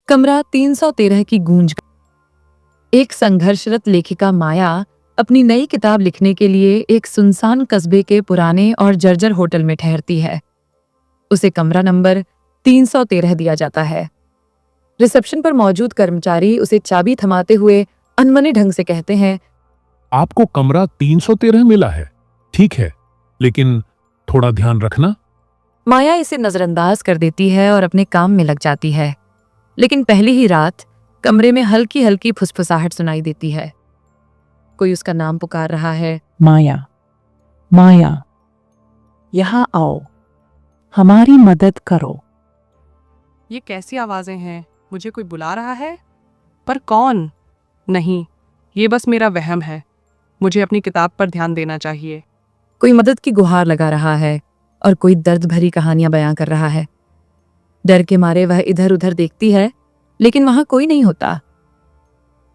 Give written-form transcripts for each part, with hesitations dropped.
कमरा 313 की गूंज। एक संघर्षरत लेखिका माया अपनी नई किताब लिखने के लिए एक सुनसान कस्बे के पुराने और जर्जर होटल में ठहरती है। उसे कमरा नंबर 313 दिया जाता है। रिसेप्शन पर मौजूद कर्मचारी उसे चाबी थमाते हुए अनमने ढंग से कहते हैं, आपको कमरा 313 मिला है, ठीक है, लेकिन थोड़ा ध्यान रखना। माया इसे नजरअंदाज कर देती है और अपने काम में लग जाती है। लेकिन पहली ही रात कमरे में हल्की हल्की फुसफुसाहट सुनाई देती है। कोई उसका नाम पुकार रहा है, माया, माया, यहाँ आओ, हमारी मदद करो। ये कैसी आवाजें हैं? मुझे कोई बुला रहा है, पर कौन? नहीं, ये बस मेरा वहम है। मुझे अपनी किताब पर ध्यान देना चाहिए। कोई मदद की गुहार लगा रहा है और कोई दर्द भरी कहानियां बयां कर रहा है। डर के मारे वह इधर उधर देखती है, लेकिन वहां कोई नहीं होता।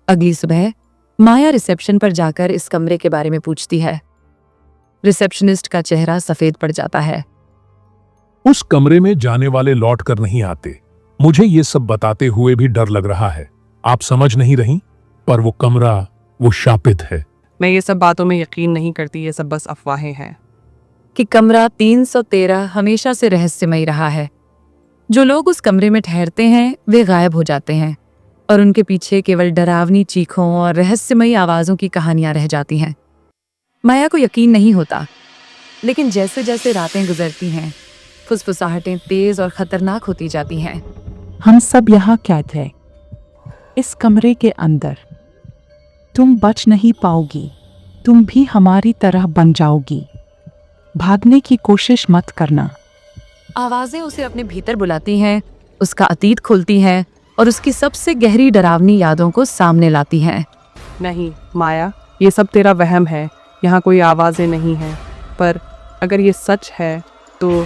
अगली सुबह माया रिसेप्शन पर जाकर इस कमरे के बारे में पूछती है। रिसेप्शनिस्ट का चेहरा सफेद पड़ जाता है। उस कमरे में जाने वाले लौट कर नहीं आते। मुझे ये सब बताते हुए भी डर लग रहा है। आप समझ नहीं रही, पर वो कमरा, वो शापित है। मैं ये सब बातों में यकीन नहीं करती, ये सब बस अफवाहें हैं। कि कमरा 313 हमेशा से रहस्यमयी रहा है। जो लोग उस कमरे में ठहरते हैं वे गायब हो जाते हैं और उनके पीछे केवल डरावनी चीखों और रहस्यमयी आवाजों की कहानियां रह जाती हैं। माया को यकीन नहीं होता, लेकिन जैसे जैसे रातें गुजरती हैं फुसफुसाहटें तेज और खतरनाक होती जाती हैं। हम सब यहाँ कैद हैं, इस कमरे के अंदर। तुम बच नहीं पाओगी, तुम भी हमारी तरह बन जाओगी। भागने की कोशिश मत करना। आवाजें उसे अपने भीतर बुलाती हैं, उसका अतीत खोलती हैं और उसकी सबसे गहरी डरावनी यादों को सामने लाती हैं। नहीं माया, ये सब तेरा वहम है। यहाँ कोई आवाजें नहीं हैं। पर अगर ये सच है तो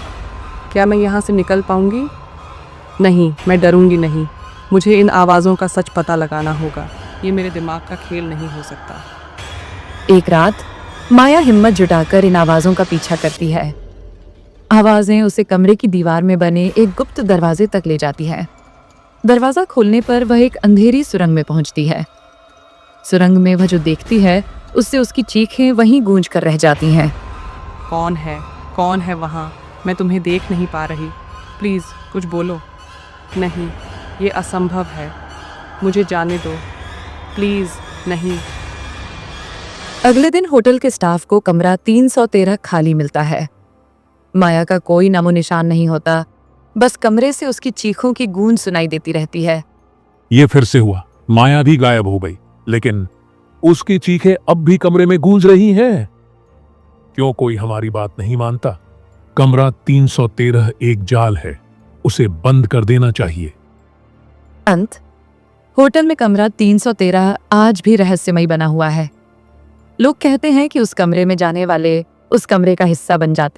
क्या मैं यहाँ से निकल पाऊंगी? नहीं, मैं डरूंगी नहीं। मुझे इन आवाज़ों का सच पता लगाना होगा। ये मेरे दिमाग का खेल नहीं हो सकता। एक रात माया हिम्मत जुटाकर इन आवाजों का पीछा करती है। आवाजें उसे कमरे की दीवार में बने एक गुप्त दरवाजे तक ले जाती है। दरवाजा खोलने पर वह एक अंधेरी सुरंग में पहुंचती है। सुरंग में वह जो देखती है उससे उसकी चीखें वहीं गूंज कर रह जाती हैं। कौन है? कौन है वहाँ? मैं तुम्हें देख नहीं पा रही। प्लीज़ कुछ बोलो। नहीं, ये असंभव है। मुझे जाने दो, प्लीज़। नहीं। अगले दिन होटल के स्टाफ को कमरा 313 खाली मिलता है। माया का कोई नामो निशान नहीं होता, बस कमरे से उसकी चीखों की गूंज सुनाई देती रहती है। ये फिर से हुआ। माया भी गायब हो गई, लेकिन उसकी चीखें अब भी कमरे में गूंज रही हैं। क्यों कोई हमारी बात नहीं मानता? कमरा 313 एक जाल है, उसे बंद कर देना चाहिए। अंत होटल में कमरा 313 आज भी रहस्यमयी बना हुआ है। लोग कहते हैं कि उस कमरे में जाने वाले उस कमरे का हिस्सा बन जाते हैं।